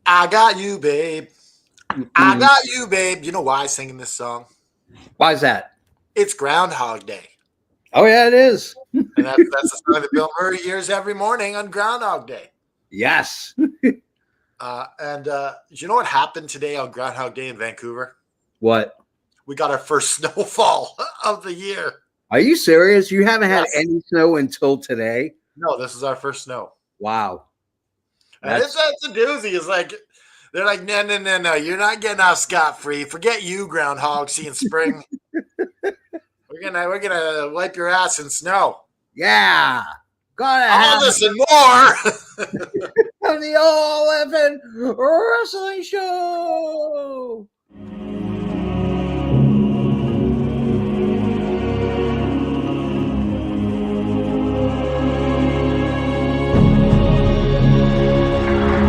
I got you, babe. I Mm. got you, babe. You know why I'm singing this song? Why is that? It's Groundhog Day. Oh yeah, it is. And that's the song that Bill Murray hears every morning on Groundhog Day. Yes. And you know what happened today on Groundhog Day in Vancouver? What? We got our first snowfall of the year. Are you serious? You haven't had Yes. any snow until today? No, this is our first snow. Wow. And That's it's a doozy. It's like, they're like, no, no, no, no. You're not getting off scot-free. Forget you, Groundhog, seeing spring. We're gonna wipe your ass in snow. yeah. Gotta All have this and more. the all effing wrestling show.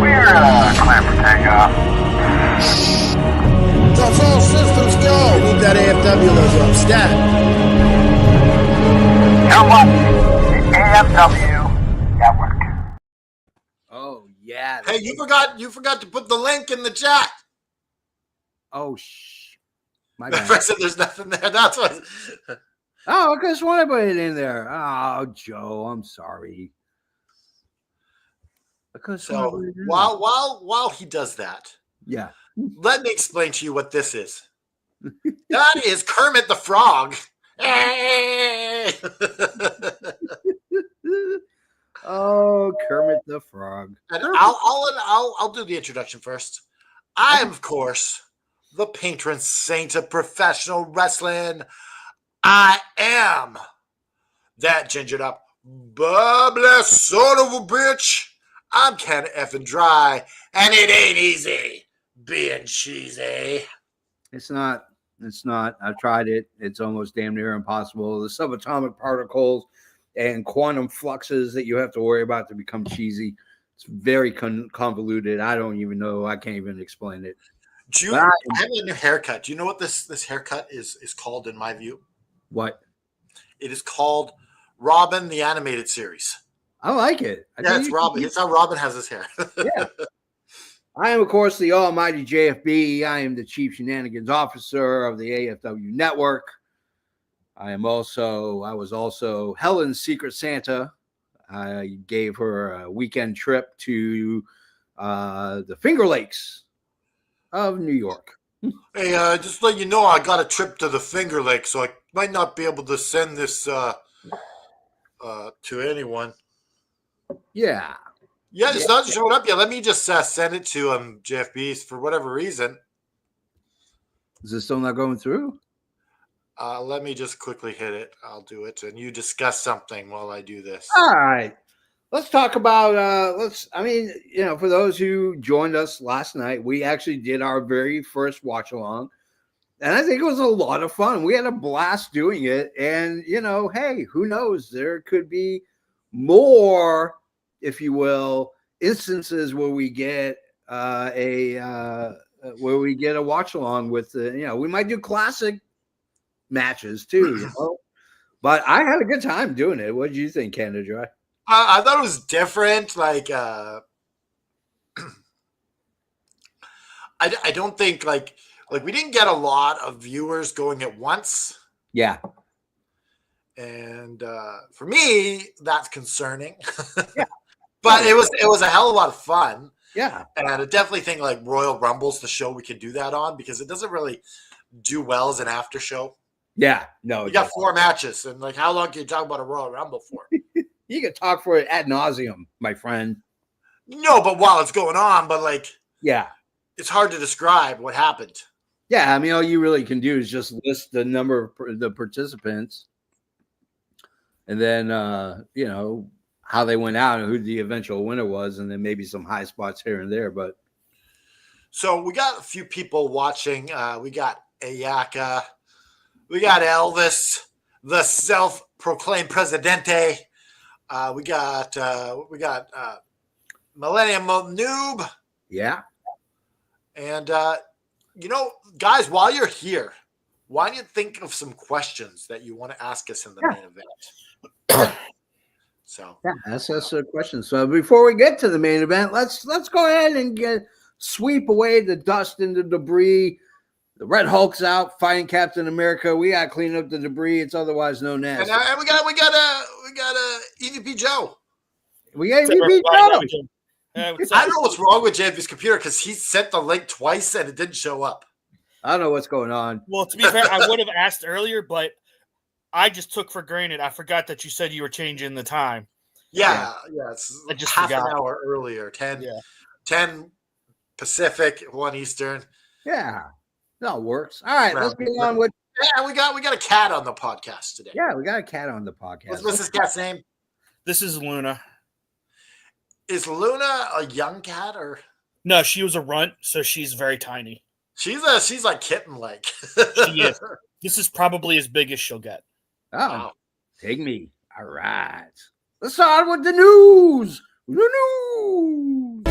We're clear for takeoff. That's all systems go. Move that AFW logo up. Stat. You're watching the AFW Network. Oh yeah. Hey, you forgot to put the link in the chat. Oh my bad. I said there's nothing there. That's what. Oh, I just want to put it in there. Oh, Joe, I'm sorry. So while he does that, yeah. let me explain to you what this is. That is Kermit the Frog. Oh, Kermit the Frog. And I'll do the introduction first. I am, of course, the patron saint of professional wrestling. I am that gingered up, bubbly son of a bitch. I'm Ken effing dry, and it ain't easy being cheesy. It's not. It's not. I've tried it. It's almost damn near impossible. The subatomic particles and quantum fluxes that you have to worry about to become cheesy. It's very convoluted. I don't even know. I can't even explain it. I have a new haircut. Do you know what this haircut is called in my view? What? It is called Robin the Animated Series. I like it. Yeah, it's Robin. It's how Robin has his hair. Yeah. I am, of course, the almighty JFB. I am the Chief Shenanigans Officer of the AFW Network. I was also Helen's Secret Santa. I gave her a weekend trip to the Finger Lakes of New York. Hey, just let you know, I got a trip to the Finger Lakes, so I might not be able to send this to anyone. Yeah. Yeah, it's not showing up yet. Let me just send it to JFBs for whatever reason. Is this still not going through? Let me just quickly hit it. I'll do it, and you discuss something while I do this. All right. Let's talk about for those who joined us last night, we actually did our very first watch along. And I think it was a lot of fun. We had a blast doing it. And, hey, who knows? There could be more, if you will, instances where we get a watch along with we might do classic matches too. But I had a good time doing it. What did you think, Canada Dry? I thought it was different. Like, I don't think like we didn't get a lot of viewers going at once. Yeah. And for me, that's concerning. Yeah. But it was a hell of a lot of fun. Yeah. And I definitely think like Royal Rumble's the show we could do that on because it doesn't really do well as an after show. Yeah. No. You got 4 matches, and like how long can you talk about a Royal Rumble for? You can talk for it ad nauseum, my friend. No, but while it's going on, but like, yeah, it's hard to describe what happened. Yeah, I mean, all you really can do is just list the number of the participants, and then how they went out and who the eventual winner was, and then maybe some high spots here and there. But so we got a few people watching. We got Ayaka, we got Elvis, the self-proclaimed Presidente. We got Millennium Noob. Yeah. And, guys, while you're here, why don't you think of some questions that you want to ask us in the main event? So yeah, ask us a question. So before we get to the main event, let's go ahead and sweep away the dust and the debris. The Red Hulk's out fighting Captain America. We got to clean up the debris. It's otherwise known as. And we got EVP Joe. We got EVP Joe. I don't know what's wrong with JF's computer because he sent the link twice and it didn't show up. I don't know what's going on. Well, to be fair, I would have asked earlier, but I just took for granted. I forgot that you said you were changing the time. Yeah. It's I just half forgot. an hour earlier. 10 Pacific, 1 Eastern. Yeah, that works. All right, let's get on with. Yeah, we got a cat on the podcast today. Yeah, we got a cat on the podcast. What's this cat's name? This is Luna. Is Luna a young cat or? No, she was a runt, so she's very tiny. She's like kitten like. She is. This is probably as big as she'll get. Oh, Wow. take me. All right. Let's start with the news. The news.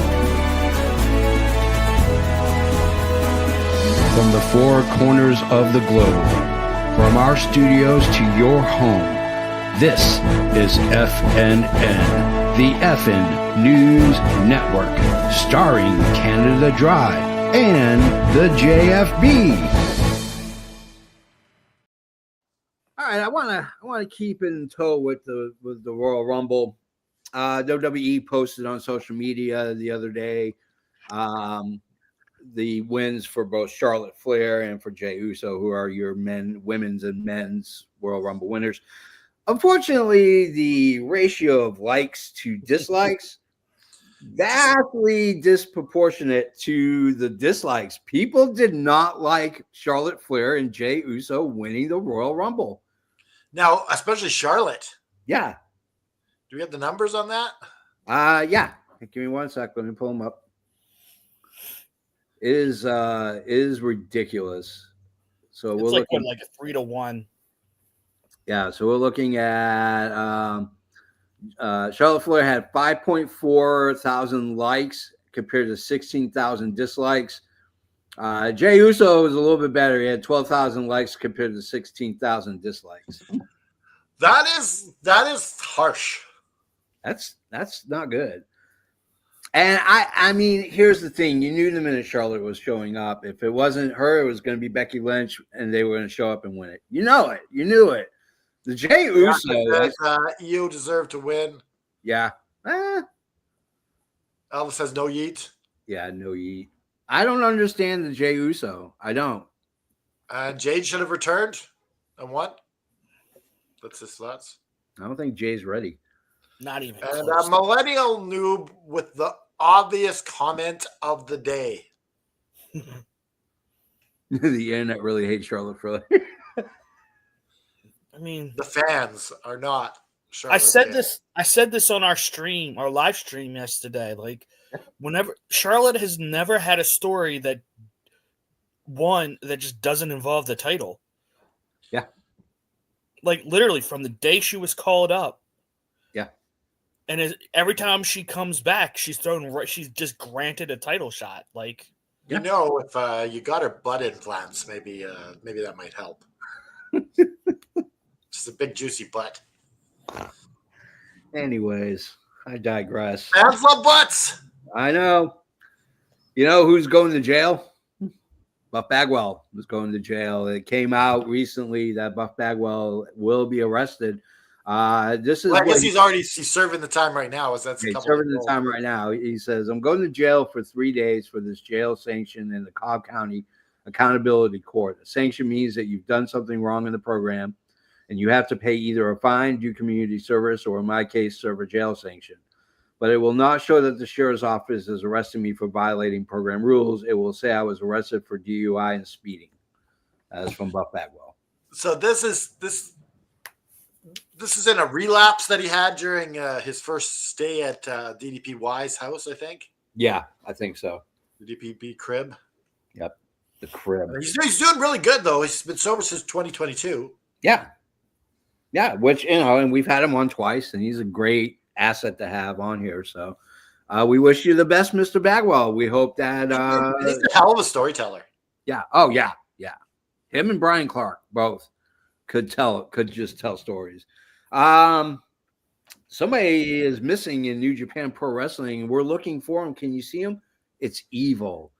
From the four corners of the globe, from our studios to your home, this is FNN, the FN News Network, starring Canada Dry and the JFB. All right, I want to keep in tow with the Royal Rumble. WWE posted on social media the other day the wins for both Charlotte Flair and for Jey Uso, who are your women's and men's Royal Rumble winners. Unfortunately, the ratio of likes to dislikes vastly disproportionate to the dislikes. People did not like Charlotte Flair and Jey Uso winning the Royal Rumble. Now, especially Charlotte. Yeah. Do we have the numbers on that? Yeah. Give me 1 sec. Let me pull them up. It is ridiculous. So It's we're like looking a 3-1. Yeah, so we're looking at Charlotte Flair had 5.4 thousand likes compared to 16,000 dislikes. Jey Uso was a little bit better. He had 12,000 likes compared to 16,000 dislikes. That is harsh. That's not good. And I mean, here's the thing. You knew the minute Charlotte was showing up. If it wasn't her, it was going to be Becky Lynch, and they were going to show up and win it. You know it. You knew it. The Jey Uso. You deserve to win. Yeah. Elvis says no yeet. Yeah, no yeet. I don't understand the Jey Uso. I don't. Jade should have returned and won. That's his thoughts. I don't think Jay's ready. Not even And close. millennial noob with the obvious comment of the day. The internet really hates Charlotte Flair. I mean, The fans are not. I said this on our live stream yesterday. Like, whenever Charlotte has never had a story that just doesn't involve the title. Yeah. Like, literally from the day she was called up. Yeah. And every time she comes back, she's just granted a title shot. Like, You know, if you got her butt implants, maybe that might help. Just a big juicy butt. Anyways, I digress. Fans love butts. I know. You know who's going to jail? Buff Bagwell was going to jail. It came out recently that Buff Bagwell will be arrested. This is Well, I guess he's serving the time right now. He's serving the time right now. He says, I'm going to jail for 3 days for this jail sanction in the Cobb County Accountability Court. A sanction means that you've done something wrong in the program and you have to pay either a fine, do community service, or in my case, serve a jail sanction. But it will not show that the sheriff's office is arresting me for violating program rules. It will say I was arrested for DUI and speeding. That's from Buff Bagwell. So this is in a relapse that he had during his first stay at DDPY's house, I think. Yeah, I think so. The DPP crib. Yep, the crib. He's doing really good, though. He's been sober since 2022. Yeah. Yeah, which, and we've had him on twice, and he's a great asset to have on here. So we wish you the best, Mr. Bagwell. We hope that he's a hell of a storyteller. Yeah. Oh, yeah. Yeah. Him and Brian Clark both could just tell stories. Somebody is missing in New Japan Pro Wrestling, and we're looking for him. Can you see him? it's evil.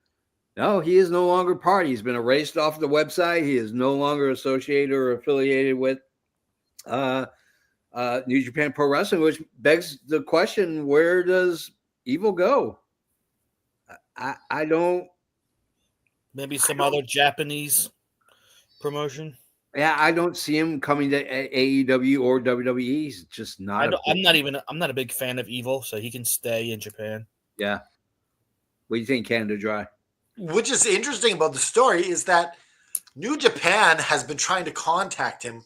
No, he is no longer part. He's been erased off the website. He is no longer associated or affiliated with New Japan Pro Wrestling, which begs the question: where does Evil go? I don't. Maybe some other Japanese promotion. Yeah, I don't see him coming to AEW or WWE. He's just not. I'm not a big fan of Evil, so he can stay in Japan. Yeah. What do you think, Canada Dry? Which is interesting about the story is that New Japan has been trying to contact him.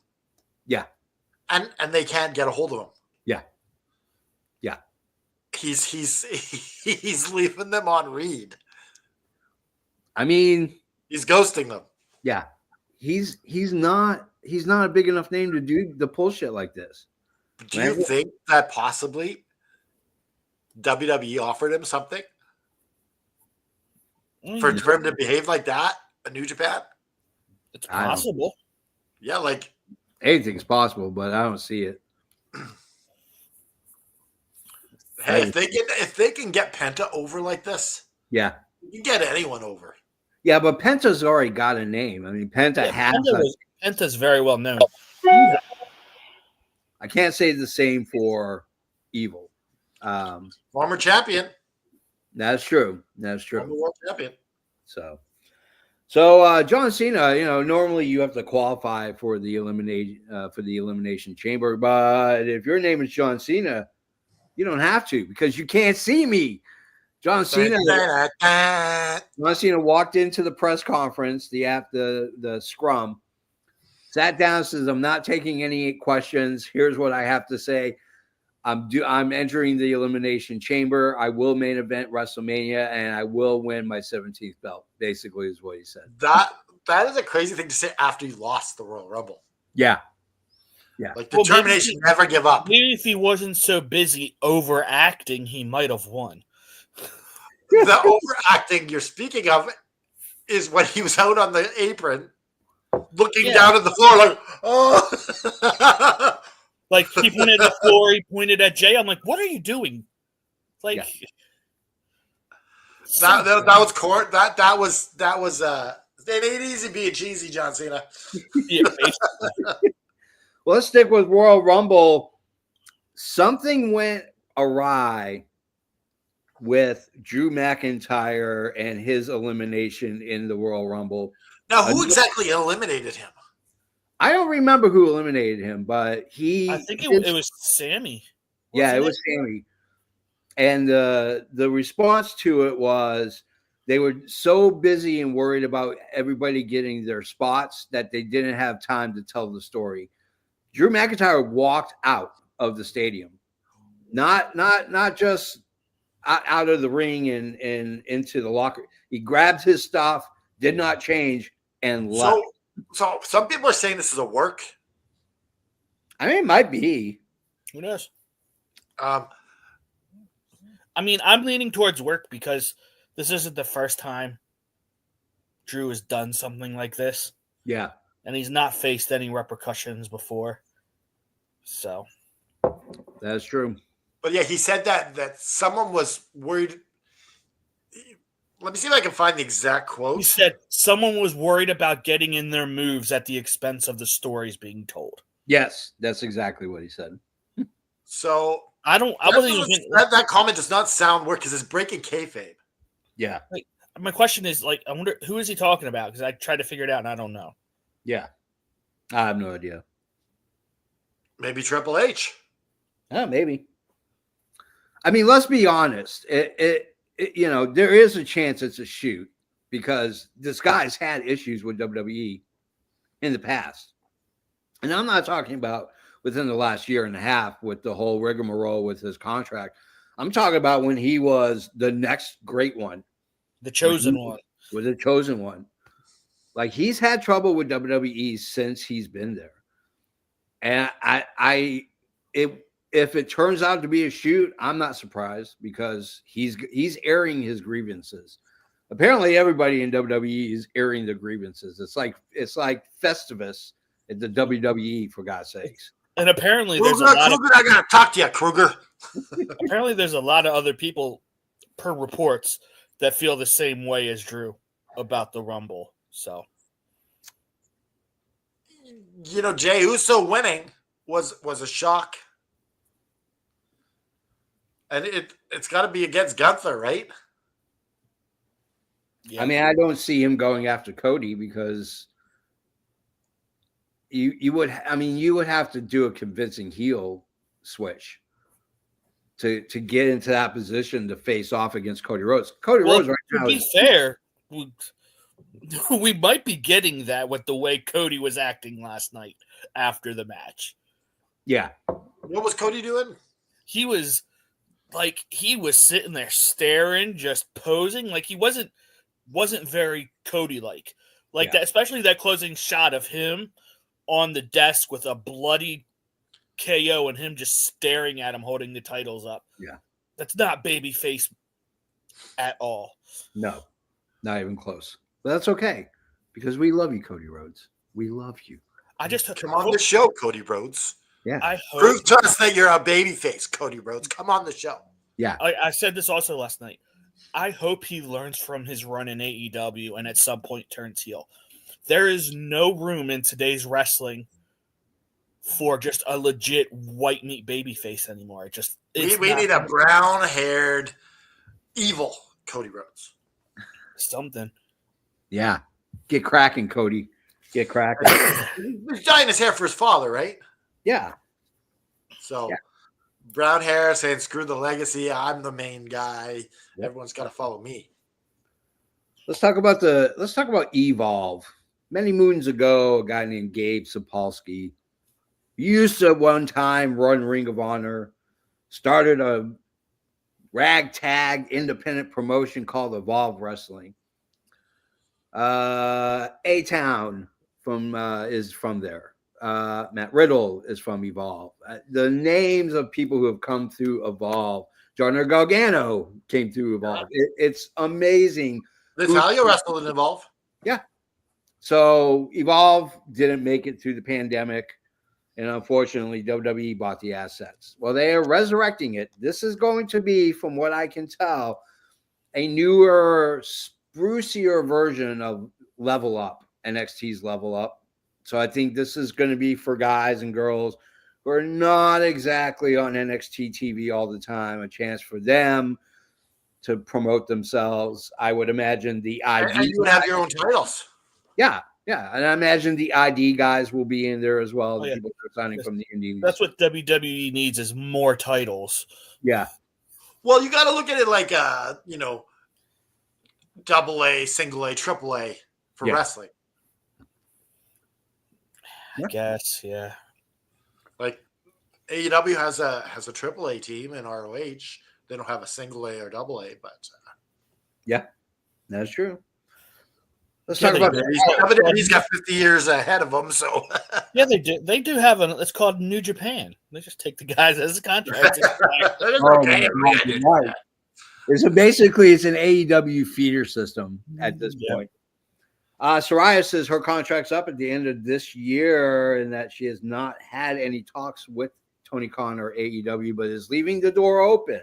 Yeah. And they can't get a hold of him. Yeah. Yeah. He's leaving them on read. I mean, he's ghosting them. Yeah. He's not a big enough name to do the bullshit like this. Do you think that possibly WWE offered him something for him to behave like that in New Japan? It's possible. Yeah, like anything's possible, but I don't see it. Hey, if they can get Penta over like this, yeah, you can get anyone over. Yeah, but Penta's already got a name. I mean, Penta has. Penta's very well known. I can't say the same for Evil. Former champion. That's true. That's true. Former world champion. So John Cena, normally you have to qualify for the elimination chamber, but if your name is John Cena, you don't have to because you can't see me. John Cena walked into the press conference, the scrum, sat down, says, "I'm not taking any questions. Here's what I have to say. I'm entering the elimination chamber. I will main event WrestleMania, and I will win my 17th belt." Basically, is what he said. That is a crazy thing to say after you lost the Royal Rumble. Yeah. Like determination, never give up. Maybe if he wasn't so busy overacting, he might have won. The overacting you're speaking of is when he was out on the apron, looking down at the floor, like, oh. Like he pointed at the floor, he pointed at Jay. I'm like, what are you doing? Like that was court. That was it ain't easy being cheesy, John Cena. Yeah, well, let's stick with Royal Rumble. Something went awry with Drew McIntyre and his elimination in the Royal Rumble. Now, who exactly eliminated him? I don't remember who eliminated him, but I think it was Sammy. Yeah, it was Sammy. And the response to it was they were so busy and worried about everybody getting their spots that they didn't have time to tell the story. Drew McIntyre walked out of the stadium, not just out of the ring and into the locker. He grabbed his stuff, did not change, and left. So some people are saying this is a work. I mean, it might be. Who knows? I mean, I'm leaning towards work because this isn't the first time Drew has done something like this. Yeah. And he's not faced any repercussions before. So. That's true. But yeah, he said that someone was worried. Let me see if I can find the exact quote. He said someone was worried about getting in their moves at the expense of the stories being told. Yes, that's exactly what he said. So that comment does not sound work because it's breaking kayfabe. Yeah. My question is, I wonder who is he talking about? Because I tried to figure it out and I don't know. Yeah, I have no idea. Maybe Triple H. Maybe. I mean, let's be honest. There is a chance it's a shoot because this guy's had issues with WWE in the past. And I'm not talking about within the last year and a half with the whole rigmarole with his contract. I'm talking about when he was the next great one. The chosen one. Was the chosen one. Like, he's had trouble with WWE since he's been there. And if it turns out to be a shoot, I'm not surprised because he's airing his grievances. Apparently, everybody in WWE is airing their grievances. It's like Festivus at the WWE, for God's sakes. And apparently, Kruger, I gotta talk to you, Kruger. Apparently, there's a lot of other people, per reports, that feel the same way as Drew about the Rumble. So, Jey Uso winning was a shock. And it's got to be against Gunther, right? yeah. I mean, I don't see him going after Cody because you would have to do a convincing heel switch to get into that position to face off against Cody Rhodes. Rhodes right to now be fair, we might be getting that with the way Cody was acting last night after the match. Yeah. What was Cody doing? He was sitting there staring, just posing. Like he wasn't very Cody-like. Like that, especially that closing shot of him on the desk with a bloody KO and him just staring at him holding the titles up. Yeah. That's not babyface at all. No, not even close. But that's okay because we love you, Cody Rhodes. We love you. I just come on the show, Cody Rhodes. Yeah. I hope, prove to us that you're a babyface, Cody Rhodes. Come on the show. Yeah. I said this also last night. I hope he learns from his run in AEW and at some point turns heel. There is no room in today's wrestling for just a legit white meat babyface anymore. We need a brown-haired, evil Cody Rhodes. Something. Yeah. Get cracking, Cody. Get cracking. He's dyeing his hair for his father, right? Yeah. So, brown hair saying, screw the legacy. I'm the main guy. Yep. Everyone's got to follow me. Let's talk about Evolve. Many moons ago, a guy named Gabe Sapolsky used to one time run Ring of Honor, started a ragtag independent promotion called Evolve Wrestling. A-Town is from there. Matt Riddle is from Evolve. The names of people who have come through Evolve. Johnny Gargano came through Evolve. It's amazing. Natalia wrestled in Evolve. Yeah. So Evolve didn't make it through the pandemic. And unfortunately, WWE bought the assets. Well, they are resurrecting it. This is going to be, from what I can tell, a newer, sprucier version of Level Up, NXT's Level Up. So I think this is going to be for guys and girls who are not exactly on NXT TV all the time, a chance for them to promote themselves. I would imagine the ID. And you would have your own titles. Yeah. Yeah, and I imagine the ID guys will be in there as well. The yeah. people that are signing from the indies. That's what WWE needs is more titles. Yeah. Well, you got to look at it like double A, single A, triple A for wrestling. I guess, yeah. Like AEW has a triple A team in ROH. They don't have a single A or double A, but yeah, that's true. Let's talk about he's got 50 years ahead of him, so yeah, they do. They do have it's called New Japan. They just take the guys as a contract. Basically it's an AEW feeder system at this point. Soraya says her contract's up at the end of this year and that she has not had any talks with Tony Khan or AEW, but is leaving the door open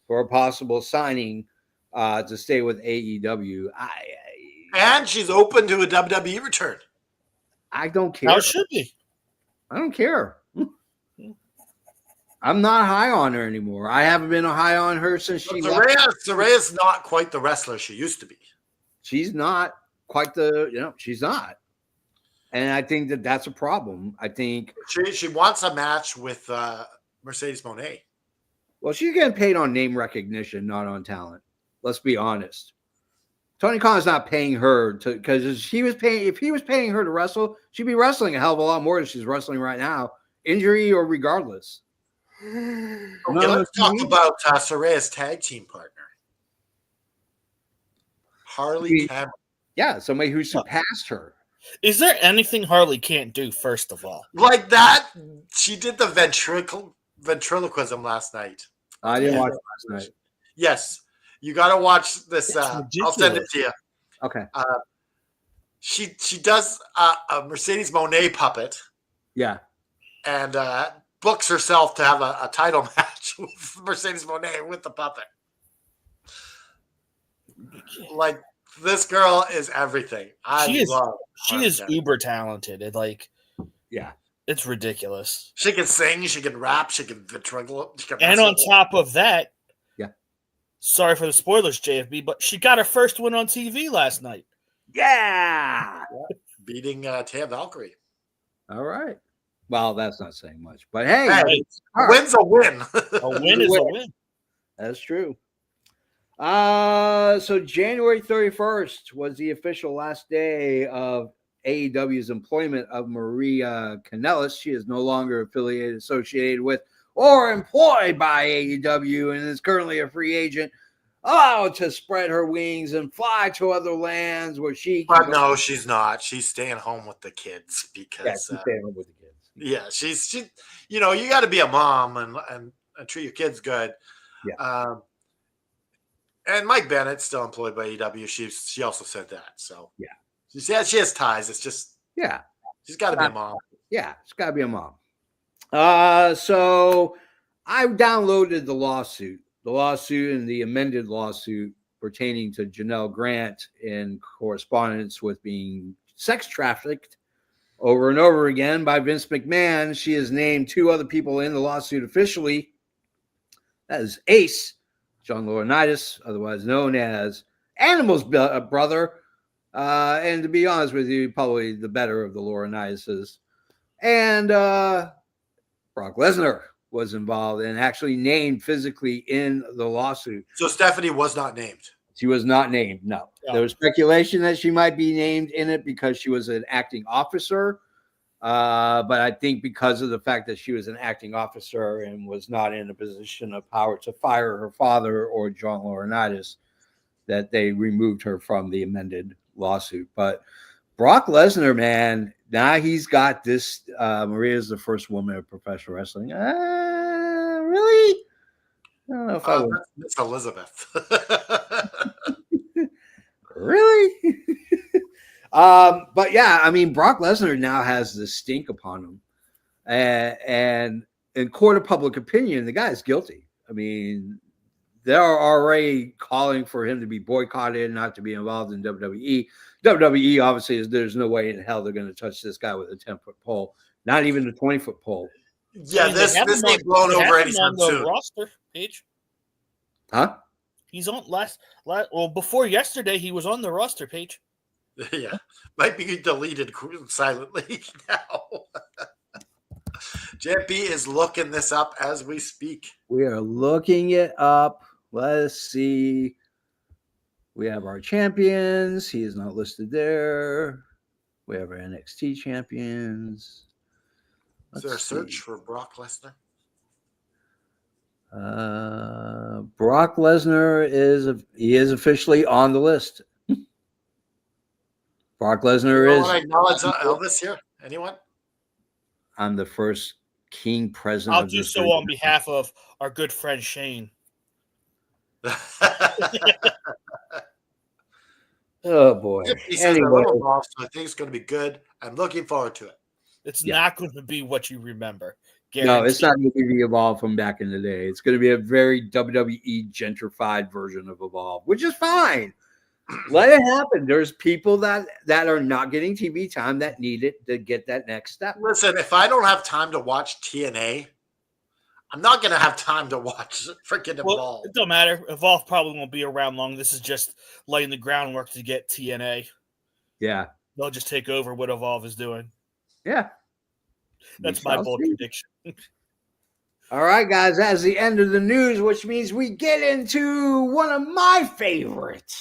for a possible signing to stay with AEW. And she's open to a WWE return. I don't care. How should be? I don't care. I'm not high on her anymore. I haven't been high on her since she left. Soraya's not quite the wrestler she used to be. She's not quite she's not. And I think that that's a problem. I think she wants a match with Mercedes Moné. Well, she's getting paid on name recognition, not on talent. Let's be honest. Tony Khan's not paying her because if he was paying her to wrestle, she'd be wrestling a hell of a lot more than she's wrestling right now, injury or regardless. Okay, let's talk about Soraya's tag team partner, Harley Cameron. Yeah, somebody who surpassed her. Is there anything Harley can't do? First of all, like that, she did the ventriloquism last night. I didn't watch it last night. Yes. You got to watch this. I'll send it to you. Okay. She does a Mercedes Moné puppet. Yeah. And books herself to have a title match with Mercedes Moné with the puppet. Like, this girl is everything. She is Harmony. uber talented. Yeah. It's ridiculous. She can sing, she can rap, she can ventriloquial. And on top of that, yeah. Sorry for the spoilers, JFB, but she got her first win on TV last night. Yeah. Beating Taya Valkyrie. All right. Well, that's not saying much, but hey, a win's a win. A win is a win. That's true. So January 31st was the official last day of AEW's employment of Maria Kanellis. She is no longer associated with, or employed by AEW, and is currently a free agent, allowed to spread her wings and fly to other lands where she can. But no, she's not. She's staying home with the kids because she's staying home with the kids. Yeah, she you got to be a mom and treat your kids good. Yeah. And Mike Bennett's still employed by AEW. She also said that. So yeah. She has ties. It's just she's got to be a mom. Yeah, it's got to be a mom. So I downloaded the lawsuit and the amended lawsuit pertaining to Janelle Grant in correspondence with being sex trafficked over and over again by Vince McMahon. She has named two other people in the lawsuit officially. That is Ace, John Laurinaitis, otherwise known as Animal's brother. And to be honest with you, probably the better of the Laurinaitis. And Brock Lesnar was involved and actually named physically in the lawsuit. So Stephanie was not named. She was not named, no. There was speculation that she might be named in it because she was an acting officer. But I think because of the fact that she was an acting officer and was not in a position of power to fire her father or John Laurinaitis, that they removed her from the amended lawsuit. But Brock Lesnar, man, now he's got this. Maria's the first woman in professional wrestling. Really? I don't know if I would. It's Elizabeth. Really? But yeah, I mean, Brock Lesnar now has this stink upon him. And in court of public opinion, the guy is guilty. I mean, they're already calling for him to be boycotted, not to be involved in WWE. WWE obviously there's no way in hell they're going to touch this guy with a 10-foot pole, not even a 20-foot pole. Yeah, this ain't blown over anytime soon. Roster page. Huh? He's on before yesterday he was on the roster page. Yeah, might be deleted silently now. JP is looking this up as we speak. We are looking it up. Let's see. We have our champions. He is not listed there. We have our NXT champions. Is there a search for Brock Lesnar? Brock Lesnar is officially on the list. Brock Lesnar is. Want to acknowledge Elvis here? Anyone? I'm the first king president. I'll do so on behalf of our good friend Shane. Oh boy! Anyway, so I think it's going to be good. I'm looking forward to it. It's not going to be what you remember. Guaranteed. No, it's not going to be Evolve from back in the day. It's going to be a very WWE gentrified version of Evolve, which is fine. Let it happen. There's people that are not getting TV time that need it to get that next step. Listen, if I don't have time to watch TNA, I'm not going to have time to watch freaking Evolve. It don't matter. Evolve probably won't be around long. This is just laying the groundwork to get TNA. Yeah. They'll just take over what Evolve is doing. Yeah. That's my bold prediction. All right, guys. That's the end of the news, which means we get into one of my favorite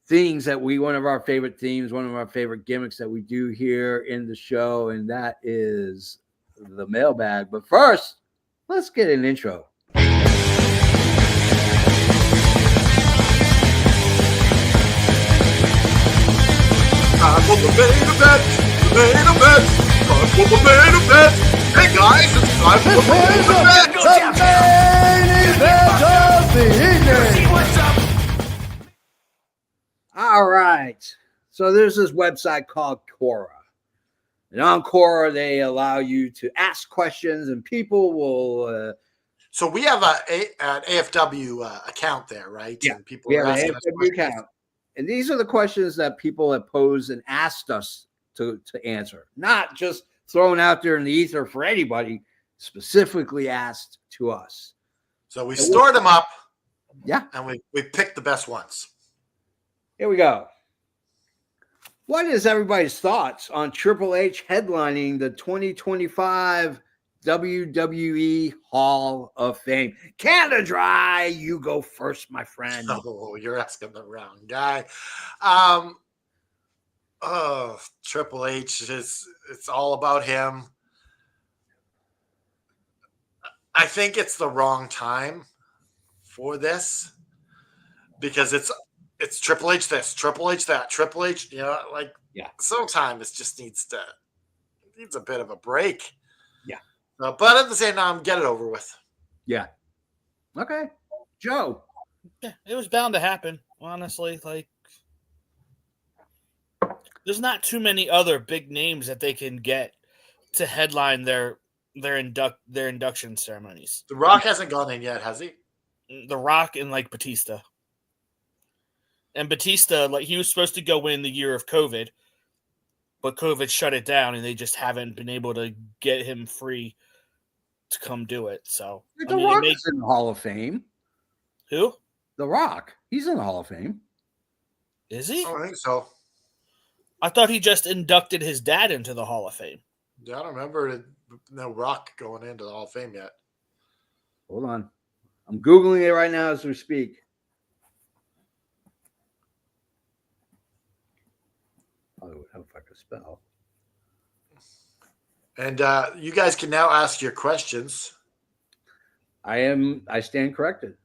things one of our favorite themes, one of our favorite gimmicks that we do here in the show, and that is the mailbag. But first, let's get an intro. Time for the main event. Time for the main event. Hey guys, it's time for the main event. The main event of the evening. All right. So there's this website called Quora. And on Quora, they allow you to ask questions, and people will So we have an AFW account there, right? Yeah, And people we are have an asking us AFW questions. account. And these are the questions that people have posed and asked us to answer, not just thrown out there in the ether for anybody, specifically asked to us. So we And stored them up, Yeah, and we picked the best ones. here we go. What is everybody's thoughts on Triple H headlining the 2025 WWE Hall of Fame? Canada Dry, you go first, my friend. Oh, you're asking the wrong guy. Oh, Triple H it's all about him. I think it's the wrong time for this because it's Triple H this, Triple H that, Triple H, like sometimes it just needs a bit of a break. Yeah. But at the same time, get it over with. Yeah. Okay. Joe. Yeah, it was bound to happen, honestly. Like, there's not too many other big names that they can get to headline their induction ceremonies. The Rock hasn't gone in yet, has he? The Rock and like Batista. And Batista, like, he was supposed to go in the year of COVID, but COVID shut it down, and they just haven't been able to get him free to come do it. So The Rock is in the Hall of Fame. Who? The Rock. He's in the Hall of Fame. Is he? I don't think so. I thought he just inducted his dad into the Hall of Fame. Yeah, I don't remember no Rock going into the Hall of Fame yet. Hold on. I'm Googling it right now as we speak. Oh, how if I could spell. And you guys can now ask your questions. I stand corrected.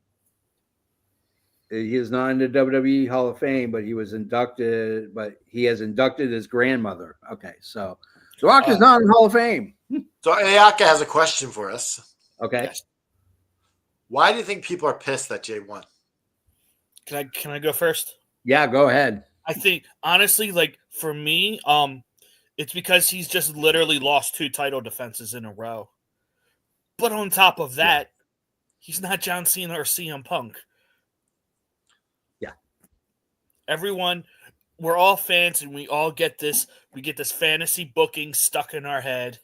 He is not in the WWE Hall of Fame, but he was inducted, but he has inducted his grandmother. Okay, so The Rock is not in the Hall of Fame. So Ayaka has a question for us. Okay. Yes. Why do you think people are pissed that Jay won? Can I go first? Yeah, go ahead. I think, honestly, like, for me, it's because he's just literally lost 2 title defenses in a row. But on top of that, he's not John Cena or CM Punk. Yeah. Everyone, we're all fans, and we all get this. We get this fantasy booking stuck in our head.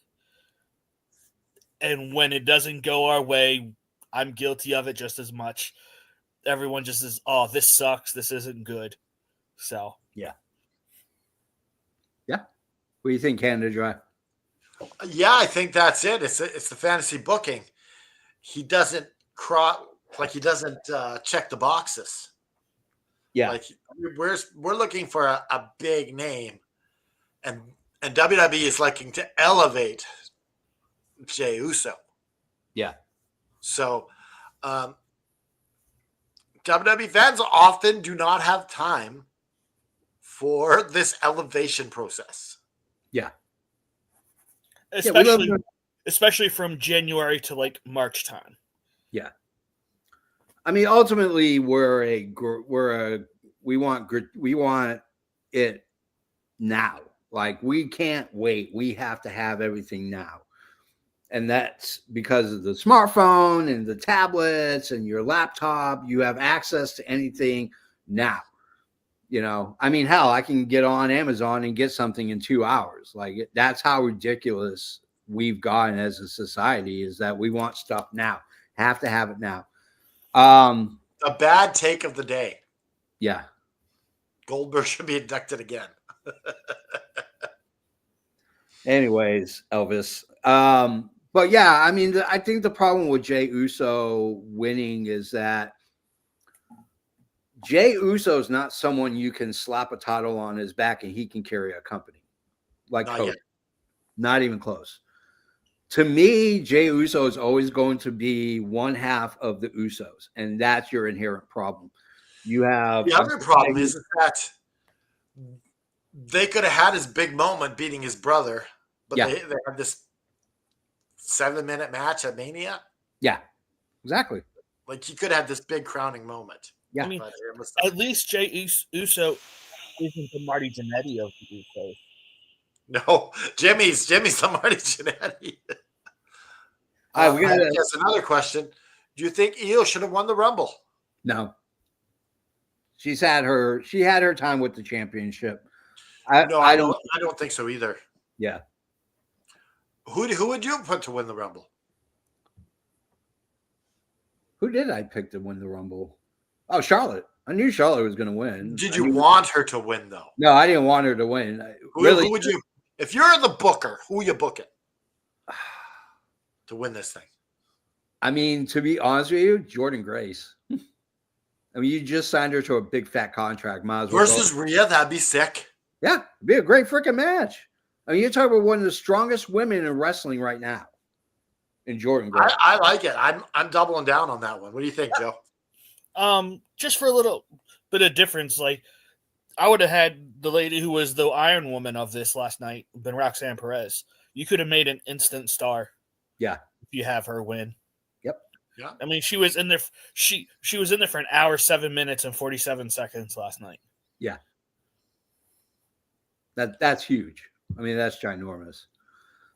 And when it doesn't go our way, I'm guilty of it just as much. Everyone just is, oh, this sucks. This isn't good. So. Yeah. Yeah. What do you think, Canada Dry? Yeah, I think that's it. It's the fantasy booking. He doesn't he doesn't check the boxes. Yeah. Like we're looking for a big name, and WWE is looking to elevate Jey Uso. Yeah. So, WWE fans often do not have time for this elevation process. Yeah. Especially from January to like March time. Yeah. I mean, ultimately, we want it now. Like, we can't wait. We have to have everything now. And that's because of the smartphone and the tablets and your laptop. You have access to anything now. You know, I mean, hell, I can get on Amazon and get something in 2 hours. Like, that's how ridiculous we've gotten as a society, is that we want stuff now. Have to have it now. A bad take of the day. Yeah. Goldberg should be inducted again. Anyways, Elvis. But yeah, I mean, I think the problem with Jey Uso winning is that Jey Uso is not someone you can slap a title on his back and he can carry a company like Cody. Not even close. To me, Jey Uso is always going to be one half of the Usos, and that's your inherent problem. You have the other problem is that they could have had his big moment beating his brother, but they had this 7-minute match at Mania. Yeah, exactly. Like, he could have this big crowning moment. Yeah, I mean, at least Jey Uso isn't the Marty Jannetty of the Usos. No, Jimmy's the Marty Jannetty. We got guess another question. Do you think Io should have won the Rumble? No. She had her time with the championship. I don't think so either. Yeah. Who would you put to win the Rumble? Who did I pick to win the Rumble? Oh, Charlotte. I knew Charlotte was going to win. Did you want her to win, though? No, I didn't want her to win. Who would you? If you're the booker, who you book it to win this thing? I mean, to be honest with you, Jordan Grace. I mean, you just signed her to a big fat contract. Might as well versus Rhea, that'd be sick. Yeah, it'd be a great freaking match. I mean, you're talking about one of the strongest women in wrestling right now. In Jordan Grace. I like it. I'm doubling down on that one. What do you think, Joe? Just for a little bit of difference, like I would have had the lady who was the Iron Woman of this last night, been Roxanne Perez. You could have made an instant star. Yeah. If you have her win. Yep. Yeah. I mean, she was in there. She was in there for an hour, 7 minutes, and 47 seconds last night. Yeah. That's huge. I mean, that's ginormous.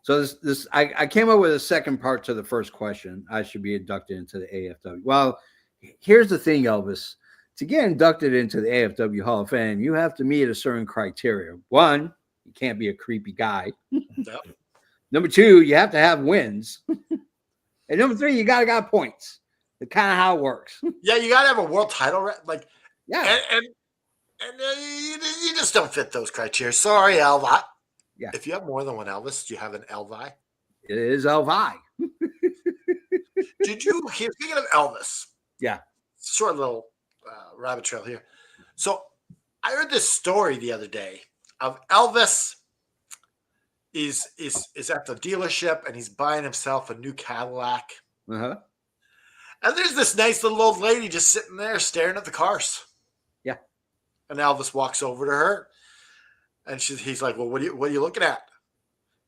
So I came up with a second part to the first question. I should be inducted into the AFW. Well, here's the thing, Elvis. To get inducted into the AFW Hall of Fame, you have to meet a certain criteria. One, you can't be a creepy guy. Yep. Number two, you have to have wins. And number three, you got points. That's kind of how it works. Yeah, you got to have a world title. Like, yeah. And you just don't fit those criteria. Sorry, Elvi. Yeah. If you have more than one Elvis, do you have an Elvi? It is Elvi. Did you hear? Speaking of Elvis, yeah, short little rabbit trail here. So I heard this story the other day of Elvis is at the dealership and he's buying himself a new Cadillac. Uh-huh. And there's this nice little old lady just sitting there staring at the cars. Yeah. And Elvis walks over to her, and he's like, "Well, what are you looking at?"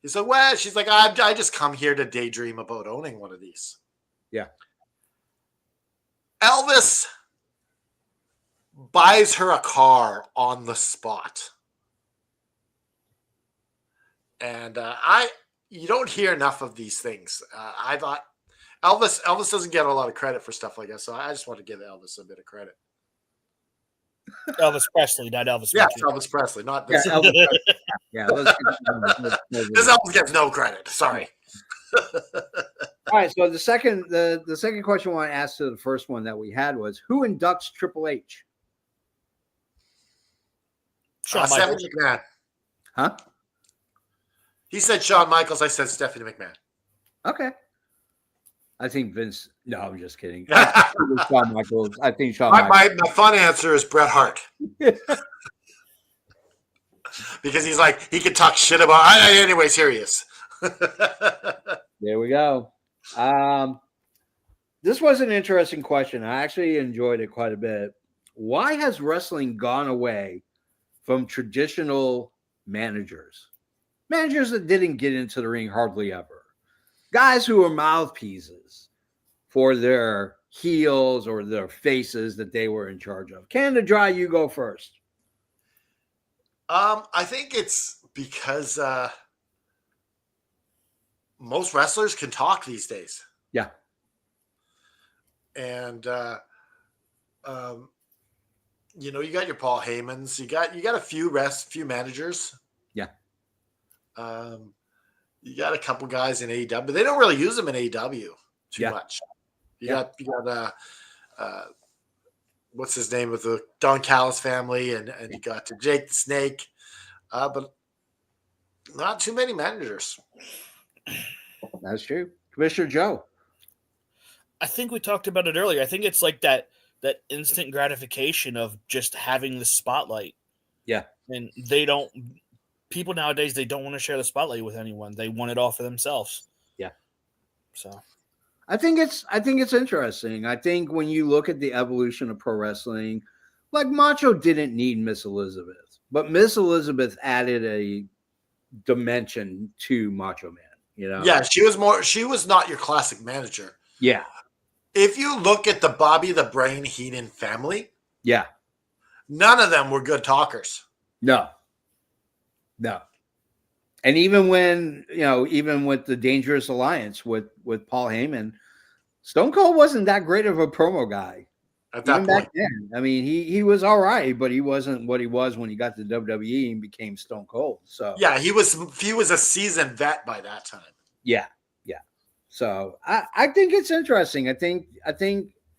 He's like, "Well," she's like, "I just come here to daydream about owning one of these." Yeah. Elvis buys her a car on the spot. And you don't hear enough of these things. I thought Elvis doesn't get a lot of credit for stuff like that, so I just want to give Elvis a bit of credit. Elvis Presley, not Elvis. Yeah, Elvis Presley, not this. Yeah, Elvis Presley. Yeah, This Elvis gets no credit. Sorry. All right, so the second question I want to ask to the first one that we had was, who inducts Triple H? Stephanie McMahon. Huh? He said Shawn Michaels. I said Stephanie McMahon. Okay. I think Vince. No, I'm just kidding. I think Shawn Michaels. My fun answer is Bret Hart. Because he's like, he can talk shit about. Anyways, here he is. There we go. This was an interesting question. I actually enjoyed it quite a bit. Why has wrestling gone away from traditional managers? Managers that didn't get into the ring hardly ever. Guys who are mouthpieces for their heels or their faces that they were in charge of. Canada Dry, you go first. I think it's because most wrestlers can talk these days. Yeah. And you got your Paul Heymans, you got a few managers. Yeah. You got a couple guys in AEW, but they don't really use them in AEW too much. You got what's his name with the Don Callis family, and you got Jake the Snake, but not too many managers. That's true. Commissioner Joe. I think we talked about it earlier. I think it's like that instant gratification of just having the spotlight. Yeah. And people nowadays, they don't want to share the spotlight with anyone. They want it all for themselves. Yeah. So I think it's interesting. I think when you look at the evolution of pro wrestling, like Macho didn't need Miss Elizabeth, but Miss Elizabeth added a dimension to Macho Man. Yeah, she was not your classic manager. Yeah. If you look at the Bobby the Brain Heenan family, yeah, none of them were good talkers. No. And even when, even with the Dangerous Alliance with Paul Heyman, Stone Cold wasn't that great of a promo guy. At that Even point, back then. I mean, he was all right, but he wasn't what he was when he got to WWE and became Stone Cold. So yeah, he was a seasoned vet by that time. yeah. So I think it's interesting. I think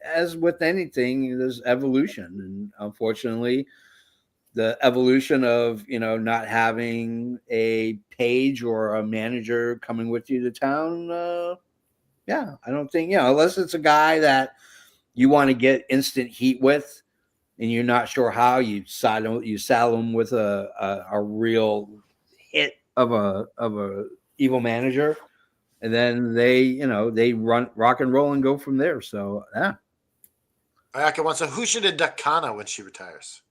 as with anything, there's evolution, and unfortunately, the evolution of not having a page or a manager coming with you to town. Yeah, I don't think unless it's a guy that you want to get instant heat with, and you're not sure how you saddle him with a real hit of a evil manager, and then they run rock and roll and go from there. So yeah, Ayaka wants to. Who should induct Kana when she retires?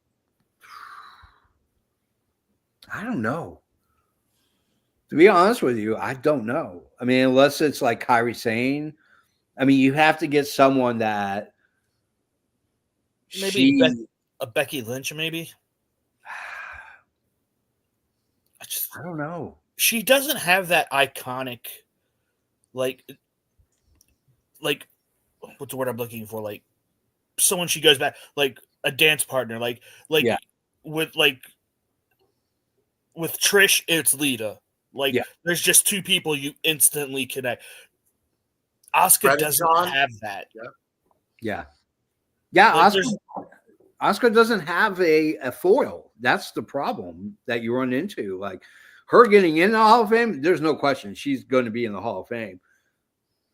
I don't know. To be honest with you, I don't know. I mean, unless it's like Kairi Sane. I mean, you have to get someone that Maybe a Becky Lynch, maybe. I don't know. She doesn't have that iconic, like what's the word I'm looking for? Like someone she goes back, like a dance partner, Yeah. with Trish, it's Lita. Like there's just two people you instantly connect. Asuka doesn't have that. Yeah. Like, Asuka doesn't have a foil. That's the problem that you run into. Like her getting in the Hall of Fame, there's no question she's going to be in the Hall of Fame.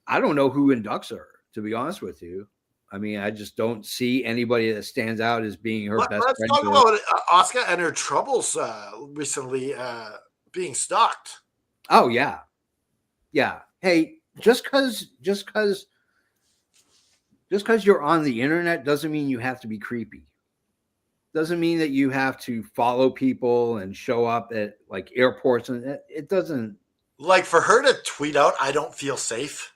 I don't know who inducts her, to be honest with you. I mean, I just don't see anybody that stands out as being her best Let's friend. talk about Asuka and her troubles recently being stalked. Oh yeah. Hey, just because you're on the internet doesn't mean you have to be creepy. Doesn't mean that you have to follow people and show up at like airports, and it doesn't. Like for her to tweet out, "I don't feel safe."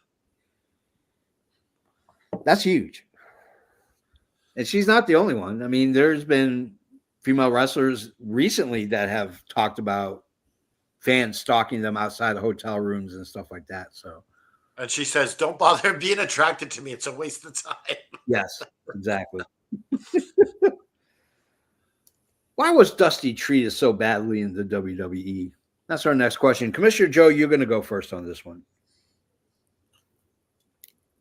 That's huge. And she's not the only one. I mean, there's been female wrestlers recently that have talked about fans stalking them outside of hotel rooms and stuff like that. So, and she says, "Don't bother being attracted to me. It's a waste of time." Yes, exactly. Why was Dusty treated so badly in the WWE? That's our next question. Commissioner Joe, you're going to go first on this one.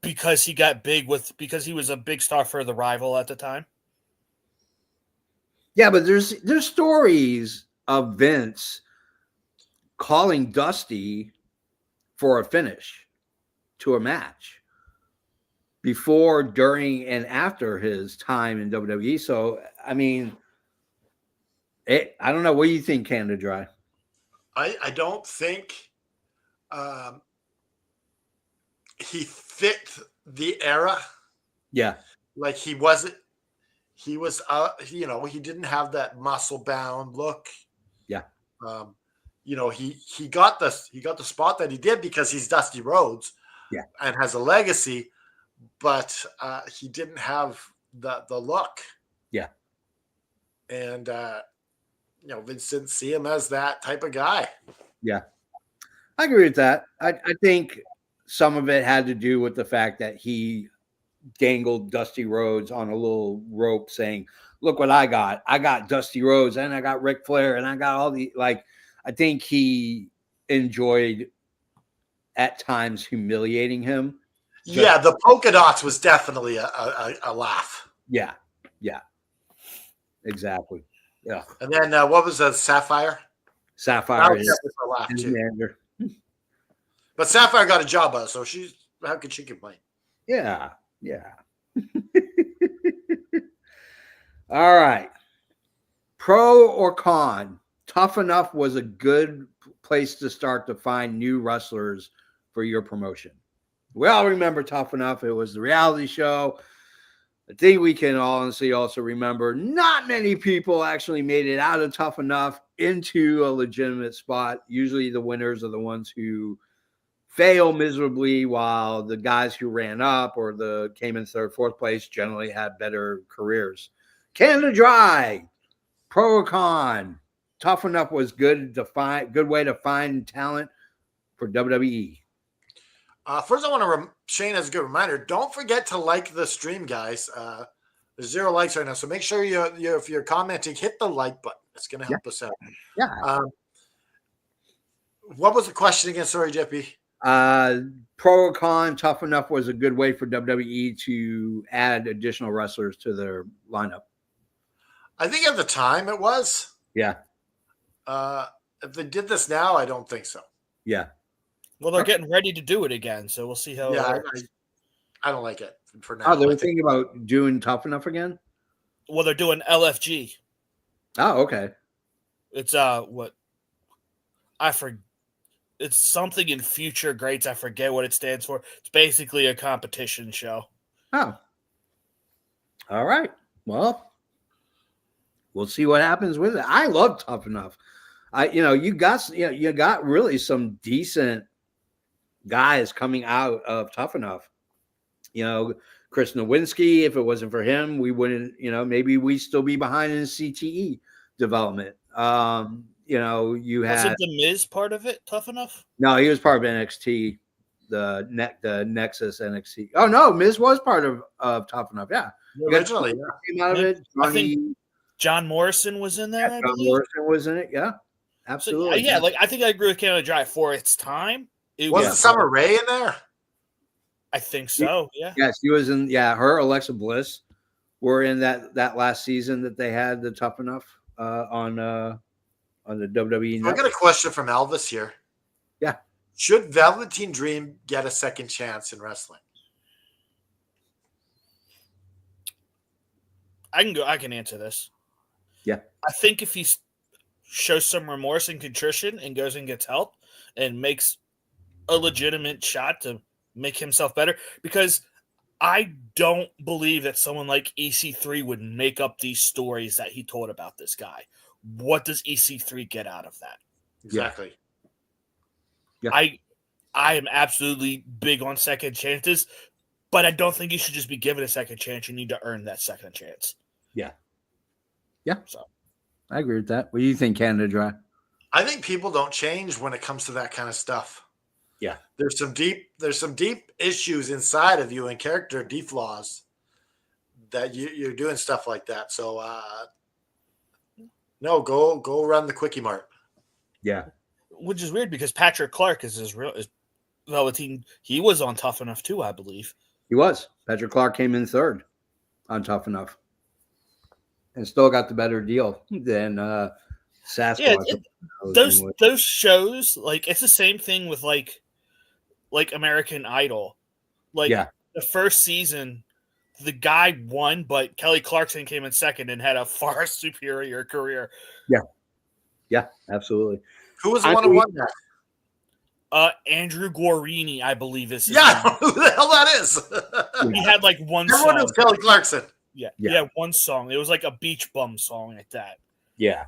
Because he got big because he was a big star for the Rival at the time. Yeah, but there's stories of Vince calling Dusty for a finish to a match before, during, and after his time in WWE. So, I mean, I don't know. What do you think, Canada Dry? I don't think he fit the era. Yeah. Like he was, he didn't have that muscle bound look. Yeah. He got the spot that he did because he's Dusty Rhodes. Yeah. And has a legacy, but he didn't have the look. Yeah. And Vince didn't see him as that type of guy. Yeah. I agree with that. I think some of it had to do with the fact that he dangled Dusty Rhodes on a little rope saying, "Look what I got. I got Dusty Rhodes and I got Ric Flair and I got all the," like, I think he enjoyed at times humiliating him. Yeah, the polka dots was definitely a laugh. Yeah. Exactly. Yeah. And then what was the Sapphire? Sapphire is a laugh too. Manager. But Sapphire got a job out, so how could she complain? Yeah. All right. Pro or con? Tough Enough was a good place to start to find new wrestlers for your promotion. We all remember Tough Enough. It was the reality show. I think we can honestly also remember not many people actually made it out of Tough Enough into a legitimate spot. Usually the winners are the ones who fail miserably, while the guys who ran up or came in third, fourth place generally had better careers. Canada Dry, pro or con? Tough Enough was good way to find talent for WWE. First, I want to Shane as a good reminder. Don't forget to like the stream, guys. There's 0 likes right now, so make sure if you're commenting, hit the like button. It's going to help us out. Yeah. What was the question again? Sorry, Jeppy. Pro or con, Tough Enough was a good way for WWE to add additional wrestlers to their lineup. I think at the time it was. Yeah. If they did this now, I don't think so. Yeah. Well, they're getting ready to do it again, so we'll see how it works. I don't like it for now. Oh, they were thinking about doing Tough Enough again? Well, they're doing LFG. Oh, okay. It's what I forget. It's something in Future Greats. I forget what it stands for. It's basically a competition show. Oh. All right. Well, we'll see what happens with it. I love Tough Enough. You got really some decent guys coming out of Tough Enough. Chris Nowinski, if it wasn't for him, we wouldn't, maybe we'd still be behind in CTE development. You had. Wasn't the Miz part of it? Tough Enough? No, he was part of NXT, the Nexus NXT. Oh no, Miz was part of Tough Enough. Yeah, originally, came out of it. I think John Morrison was in there. John Morrison was in it. Yeah, absolutely. So, I think I agree with Canada Dry for its time. Wasn't Summer Rae in there? I think so. Yeah. Yes, he was in. Yeah, her Alexa Bliss were in that last season that they had the Tough Enough on the WWE. So I got a question from Elvis here. Yeah. Should Velveteen Dream get a second chance in wrestling? I can answer this. Yeah. I think if he shows some remorse and contrition and goes and gets help and makes a legitimate shot to make himself better, because I don't believe that someone like EC3 would make up these stories that he told about this guy. What does EC3 get out of that? Exactly. Yeah. I am absolutely big on second chances, but I don't think you should just be given a second chance. You need to earn that second chance. Yeah. Yeah. So I agree with that. What do you think, Canada Dry? I think people don't change when it comes to that kind of stuff. Yeah. There's some deep issues inside of you and character deflaws that you're doing stuff like that. So no, go run the Quickie Mart. Yeah. Which is weird because Patrick Clark is Velveteen. He was on Tough Enough too, I believe. He was. Patrick Clark came in third on Tough Enough, and still got the better deal than Sasquatch. Yeah, those shows, like, it's the same thing with like American Idol. Like, the first season, the guy won, but Kelly Clarkson came in second and had a far superior career. Yeah. Yeah, absolutely. Who was the one who won that? Andrew Guarini, I believe is his name. Who the hell that is? He had like one song. Everyone knows Kelly Clarkson. Yeah, one song. It was like a beach bum song like that. Yeah.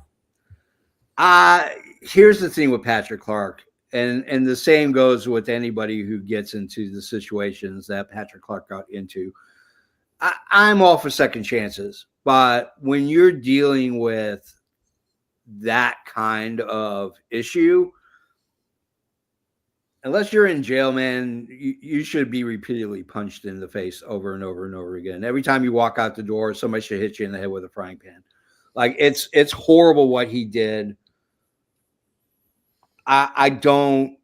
Here's the thing with Patrick Clark, and the same goes with anybody who gets into the situations that Patrick Clark got into. I'm all for second chances, but when you're dealing with that kind of issue, unless you're in jail, man, you should be repeatedly punched in the face over and over and over again. Every time you walk out the door, somebody should hit you in the head with a frying pan. Like, it's horrible what he did. I don't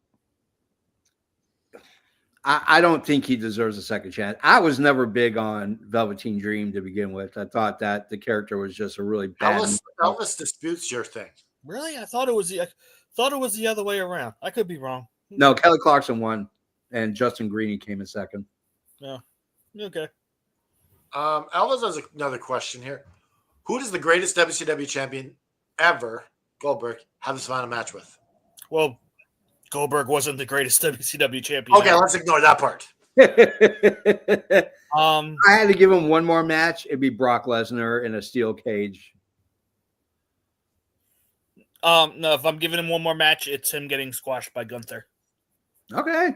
think he deserves a second chance. I was never big on Velveteen Dream to begin with. I thought that the character was just a really bad. Elvis disputes your thing. Really? I thought it was the other way around. I could be wrong. No, Kelly Clarkson won, and Justin Greene came in second. Yeah. Okay. Elvis has another question here. Who does the greatest WCW champion ever, Goldberg, have his final match with? Well, Goldberg wasn't the greatest WCW champion. Okay, let's ignore that part. I had to give him one more match. It'd be Brock Lesnar in a steel cage. No, if I'm giving him one more match, it's him getting squashed by Gunther. Okay.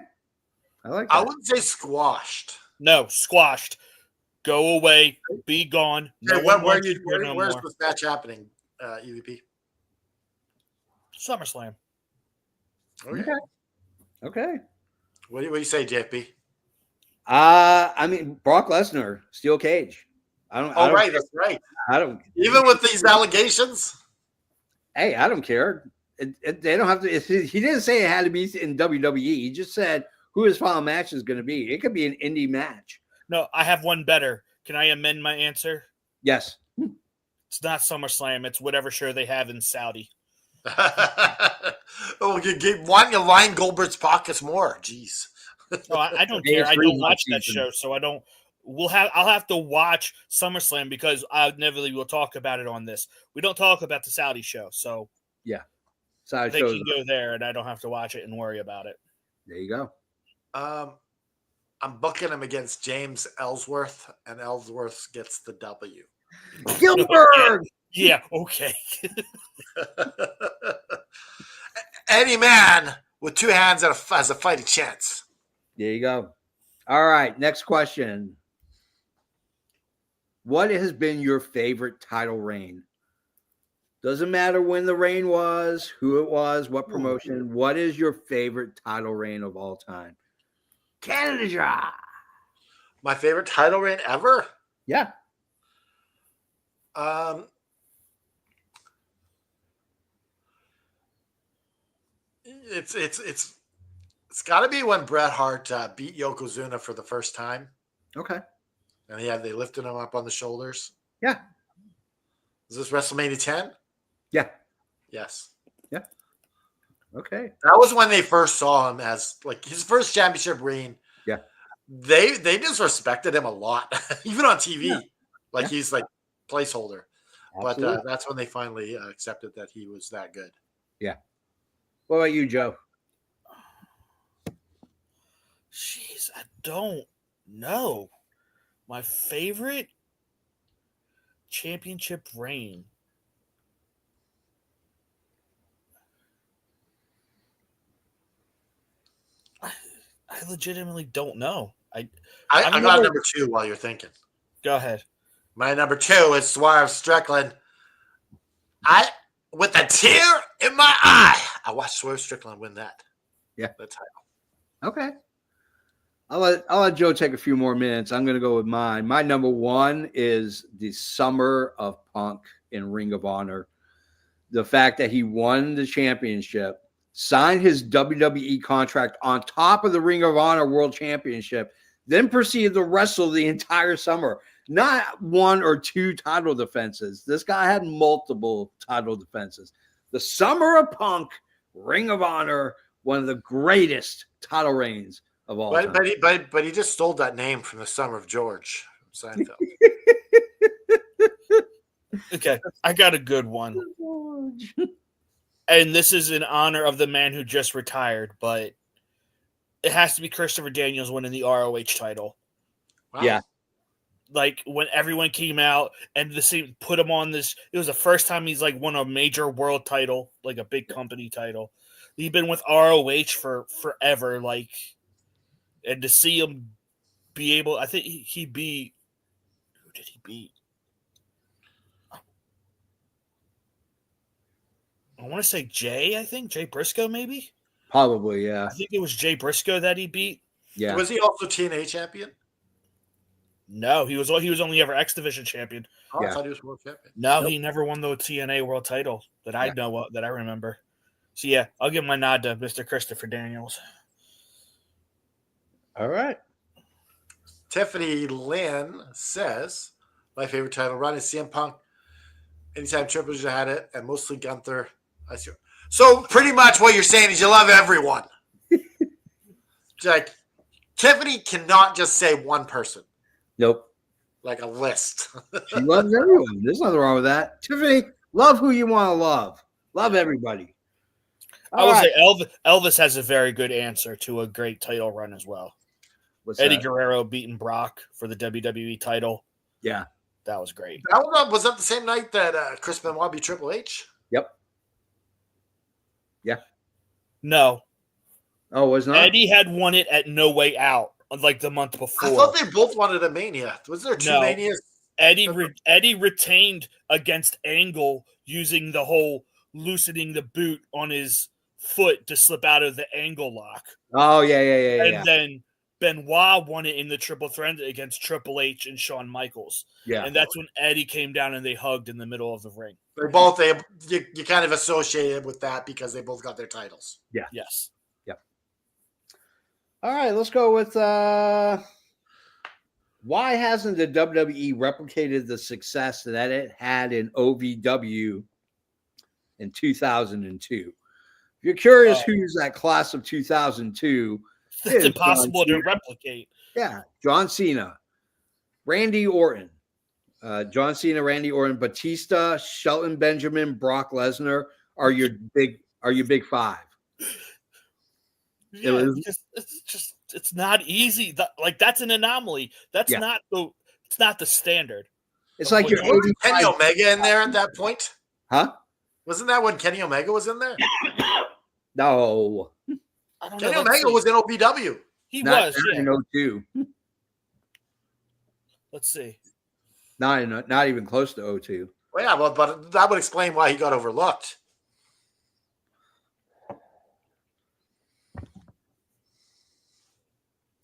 I like that. I wouldn't say squashed. No, squashed. Go away. Be gone. No where's this match happening, EVP? SummerSlam. Okay. What do you say, JP? I mean, Brock Lesnar, steel cage. I don't. Right, that's right. I don't. Even with these allegations. Hey, I don't care. They don't have to. He didn't say it had to be in WWE. He just said who his final match is going to be. It could be an indie match. No, I have one better. Can I amend my answer? Yes. It's not SummerSlam. It's whatever show they have in Saudi. Oh, why don't you line Goldberg's pockets more? Jeez. No, I don't care. I don't watch that show, so I don't. I'll have to watch SummerSlam because I never will talk about it on this. We don't talk about the Saudi show, so yeah, Saudi they can go there, and I don't have to watch it and worry about it. There you go. I'm booking him against James Ellsworth, and Ellsworth gets the W. Gilbert. Yeah, okay. Any man with two hands has a fighting chance. There you go. All right, next question. What has been your favorite title reign? Doesn't matter when the reign was, who it was, what promotion. What is your favorite title reign of all time? Canada. My favorite title reign ever? Yeah. It's got to be when Bret Hart beat Yokozuna for the first time. Okay. And they lifted him up on the shoulders. Yeah. Is this WrestleMania 10? Yeah. Yes. Yeah. Okay. That was when they first saw him as like his first championship reign. Yeah. They disrespected him a lot, even on TV. Yeah. He's like placeholder. Absolutely. But that's when they finally accepted that he was that good. Yeah. What about you, Joe? Jeez, I don't know. My favorite championship reign. I legitimately don't know. I got number 2 while you're thinking. Go ahead. My number 2 is Swerve Strickland. With a tear in my eye, I watched Swerve Strickland win that. Yeah. The title. Okay. I'll let Joe take a few more minutes. I'm going to go with mine. My number 1 is the Summer of Punk in Ring of Honor. The fact that he won the championship, signed his WWE contract on top of the Ring of Honor World Championship, then proceeded to wrestle the entire summer. Not 1 or 2 title defenses. This guy had multiple title defenses. The Summer of Punk, Ring of Honor, one of the greatest title reigns of all time. But he just stole that name from the Summer of George from Seinfeld. Okay, I got a good one. And this is in honor of the man who just retired, but it has to be Christopher Daniels winning the ROH title. Wow. Yeah. Like when everyone came out and put him on this, it was the first time he's like won a major world title, like a big company title. He's been with ROH for forever, like, and to see him be able, I think he beat, who did he beat? I want to say Jay Briscoe, maybe? Probably, yeah. I think it was Jay Briscoe that he beat. Yeah. Was he also TNA champion? No, he was only ever X Division champion. Oh, Yeah. I thought he was world champion. No, He never won the TNA world title that I know of, that I remember. So yeah, I'll give my nod to Mr. Christopher Daniels. All right. Tiffany Lynn says, my favorite title run is CM Punk. Anytime Triple H had it, and mostly Gunther. So pretty much what you're saying is you love everyone. Like, Tiffany cannot just say one person. Nope. Like a list. She loves everyone. There's nothing wrong with that. Tiffany, love who you want to love. Love everybody. I would say Elvis has a very good answer to a great title run as well. What's Eddie that? Guerrero beating Brock for the WWE title. Yeah. That was great. Was that the same night that Chris Benoit beat Triple H? Yep. Yeah. No. Oh, was not? Eddie had won it at No Way Out, like the month before. I thought they both wanted a Mania. Was there 2 Manias? Eddie retained against Angle using the whole loosening the boot on his foot to slip out of the angle lock. Oh, yeah. And then Benoit won it in the triple threat against Triple H and Shawn Michaels. Yeah. And that's when Eddie came down and they hugged in the middle of the ring. They're both you kind of associated with that because they both got their titles. Yeah. Yes. Yep. All right, let's go with why hasn't the WWE replicated the success that it had in OVW in 2002? If you're curious who's that class of 2002, it's impossible to replicate. Yeah, John Cena, Randy Orton, John Cena, Randy Orton, Batista, Shelton Benjamin, Brock Lesnar are your big five. Yeah, it's not easy. That's an anomaly. That's not the standard. It's like your Kenny Omega in there at that point, huh? Wasn't that when Kenny Omega was in there? No, I don't Kenny know. Omega was in OVW. He not was. Yeah. in 02. Let's see. Not even close to 02. Well, yeah, but that would explain why he got overlooked.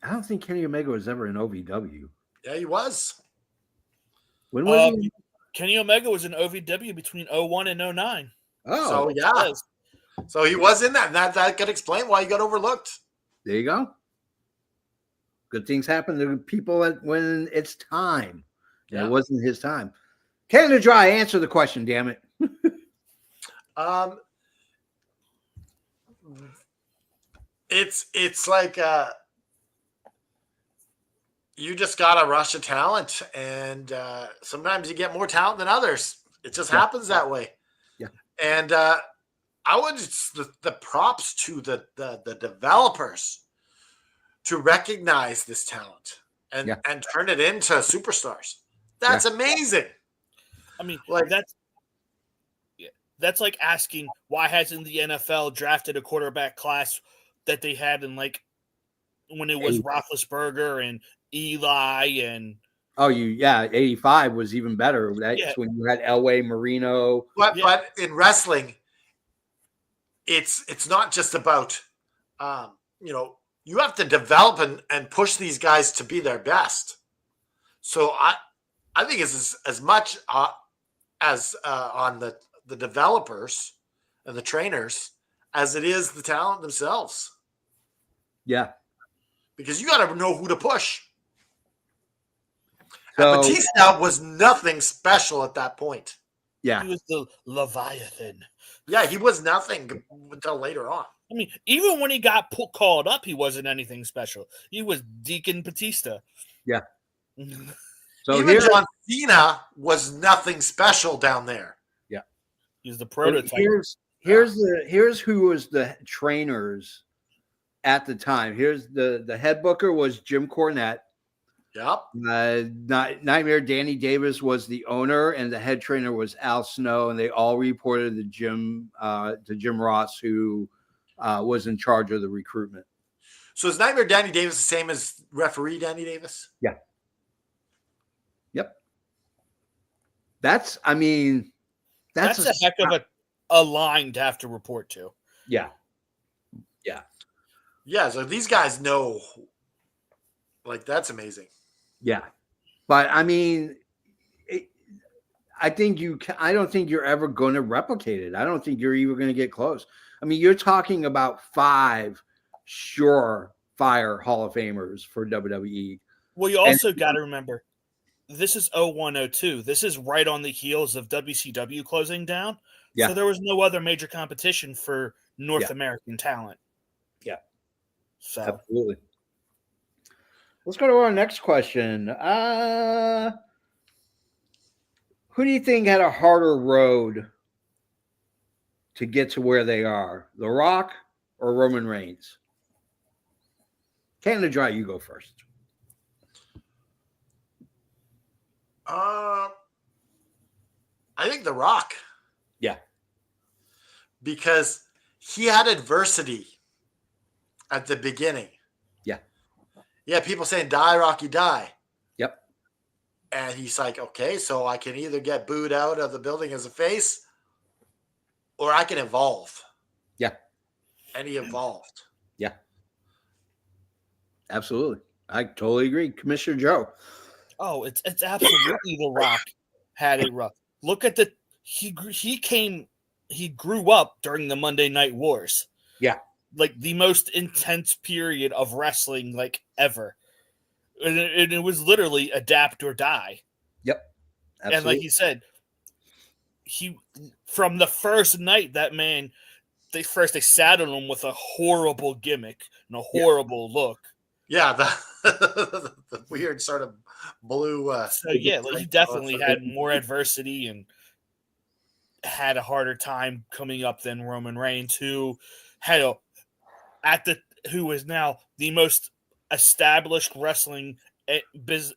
I don't think Kenny Omega was ever in OVW. Yeah, he was. When was he? Kenny Omega was in OVW between 01 and 09. Oh, So yeah. So he was in that. And that could explain why he got overlooked. there you go. Good things happen to people when it's time. Yeah. It wasn't his time. Canada Dry, answer the question, damn it. It's like you just got a rush of talent, and sometimes you get more talent than others. It just happens that way. Yeah. And I would the props to the developers to recognize this talent and turn it into superstars. That's amazing. I mean, Like that's like asking why hasn't the NFL drafted a quarterback class that they had in when it was Roethlisberger and Eli and 85 was even better. That's when you had Elway, Marino. But in wrestling, it's not just about you have to develop and push these guys to be their best. So I think it's as much as on the developers and the trainers as it is the talent themselves. Yeah. Because you got to know who to push. So, and Batista was nothing special at that point. Yeah. He was the Leviathan. Yeah, he was nothing until later on. I mean, even when he got called up, he wasn't anything special. He was Deacon Batista. Yeah. So even John Cena was nothing special down there. Yeah. He's the prototype. Here's who was the trainers at the time. Here's the head booker was Jim Cornette. Yep. Nightmare Danny Davis was the owner, and the head trainer was Al Snow, and they all reported to Jim Ross, who was in charge of the recruitment. So is Nightmare Danny Davis the same as referee Danny Davis? Yeah. Yep. That's a heck of a line to have to report to. Yeah. Yeah. So these guys know, that's amazing. Yeah. But I mean, I don't think you're ever going to replicate it. I don't think you're even going to get close. I mean, you're talking about 5 surefire Hall of Famers for WWE. Well, you also got to remember, this is 0102. This is right on the heels of WCW closing down. Yeah. So there was no other major competition for North American talent. Yeah. So absolutely. Let's go to our next question. Who do you think had a harder road to get to where they are? The Rock or Roman Reigns? Canada Dry, you go first. I think The Rock. Yeah. Because he had adversity at the beginning. Yeah. Yeah, people saying, die, Rocky, die. Yep. And he's like, okay, so I can either get booed out of the building as a face or I can evolve. Yeah. and he evolved. Yeah. Absolutely. I totally agree. Commissioner Joe. Oh, it's absolutely The Rock had a rough. Look at he grew up during the Monday Night Wars. Yeah. Like the most intense period of wrestling like ever. And it was literally adapt or die. Yep. Absolutely. And like he said, from the first night, that man, they sat on him with a horrible gimmick and a horrible look. Yeah, the weird sort of blue. So yeah, like he definitely had more adversity and had a harder time coming up than Roman Reigns, who who is now the most established wrestling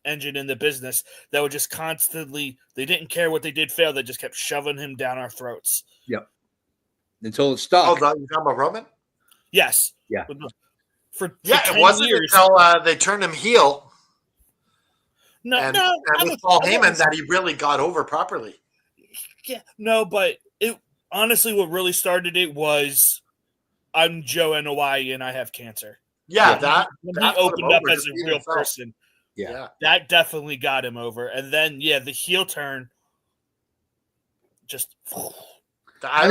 engine in the business, that would just constantly, they didn't care what they did fail, they just kept shoving him down our throats. Yep. Until it stopped. Oh, you talking about Roman? Yes. Yeah. It wasn't years, until they turned him heel. And with Paul Heyman that he really got over properly. Yeah, no, but it honestly, what really started it was, I'm Joe NOI and I have cancer. Yeah, when he opened up as a real person. Yeah, that definitely got him over. And then, the heel turn just. I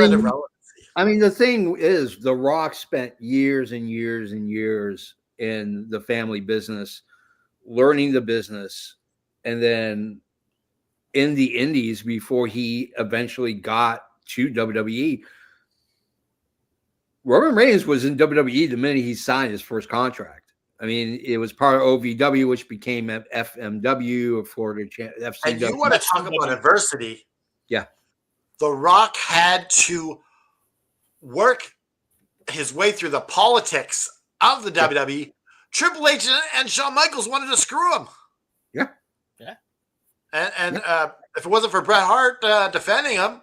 mean, the thing is, The Rock spent years and years and years in the family business, learning the business, and then in the indies before he eventually got to WWE. Roman Reigns was in WWE the minute he signed his first contract. I mean, it was part of OVW, which became FMW, or Florida FCW. And you want to talk about adversity? Yeah. The Rock had to work his way through the politics of the WWE. Triple H and Shawn Michaels wanted to screw him. Yeah. Yeah. And if it wasn't for Bret Hart defending him,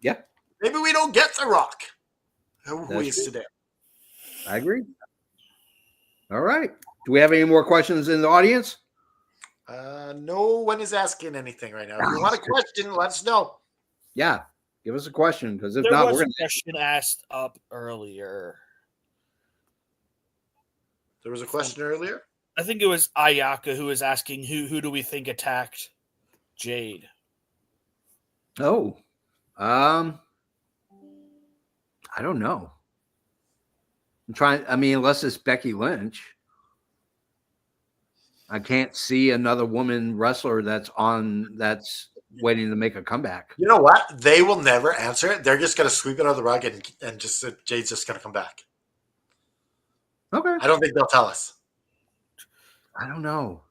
maybe we don't get The Rock, who he is today. I agree. All right. Do we have any more questions in the audience? No one is asking anything right now. If you want a question, let us know. Yeah. Give us a question, because if there not, was we're going a question asked up earlier. There was a question earlier? I think it was Ayaka who was asking who do we think attacked Jade? Oh. I don't know. Unless it's Becky Lynch. I can't see another woman wrestler that's waiting to make a comeback. You know what? They will never answer it. They're just going to sweep it under the rug and just Jade's just going to come back. Okay. I don't think they'll tell us. I don't know.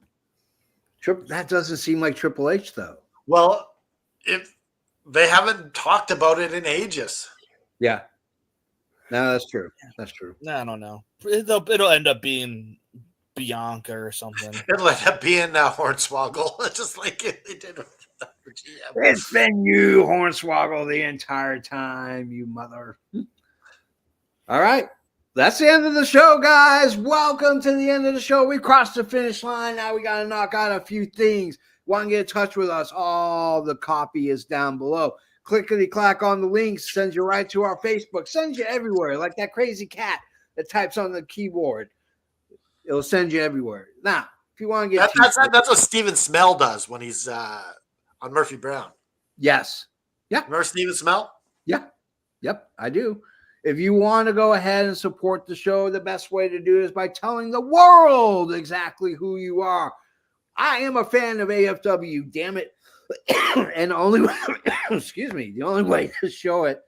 That doesn't seem like Triple H, though. Well, if they haven't talked about it in ages. Yeah. No, that's true. That's true. I don't know. It'll end up being Bianca or something. It'll end up being Hornswoggle, just like they did with GM. It's been you, Hornswoggle, the entire time, you mother. All right. That's the end of the show, guys. Welcome to the end of the show. We crossed the finish line. Now we got to knock out a few things. Want to get in touch with us? All the copy is down below. Clickety-clack on the links, sends you right to our Facebook, sends you everywhere, like that crazy cat that types on the keyboard. It'll send you everywhere. Now, if you want to get that's what Steven Smell does when he's on Murphy Brown. Yes. Yeah. Remember Steven Smell? Yeah. Yep, I do. If you want to go ahead and support the show, the best way to do it is by telling the world exactly who you are. I am a fan of AFW, damn it. And the only way, the only way to show it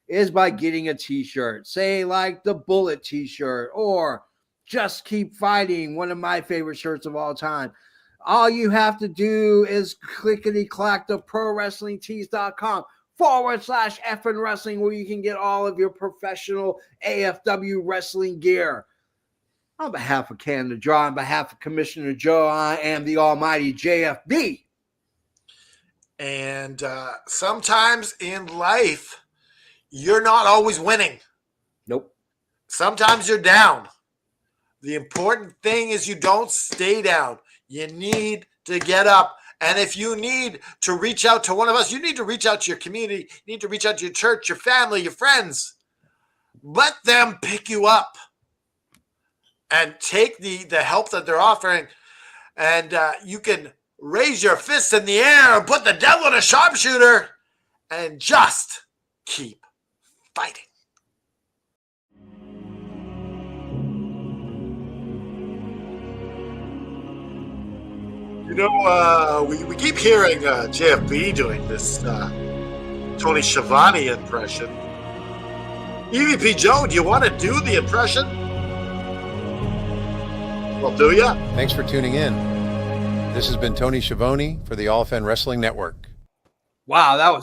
is by getting a t-shirt. Say like the Bullet t-shirt or Just Keep Fighting, one of my favorite shirts of all time. All you have to do is clickety-clack to prowrestlingtees.com/effing wrestling, where you can get all of your professional AFW wrestling gear. On behalf of Canada Draw, on behalf of Commissioner Joe, I am the almighty JFB. And sometimes in life, you're not always winning. Nope. Sometimes you're down. The important thing is you don't stay down. You need to get up. And if you need to reach out to one of us, you need to reach out to your community. You need to reach out to your church, your family, your friends. let them pick you up and take the help that they're offering. And you can raise your fists in the air and put the devil in a sharpshooter and just keep fighting. You know, we keep hearing JFB doing this Tony Schiavone impression. EVP Joe, do you want to do the impression? Well, do ya? Thanks for tuning in. This has been Tony Schiavone for the All Fan Wrestling Network. Wow, that was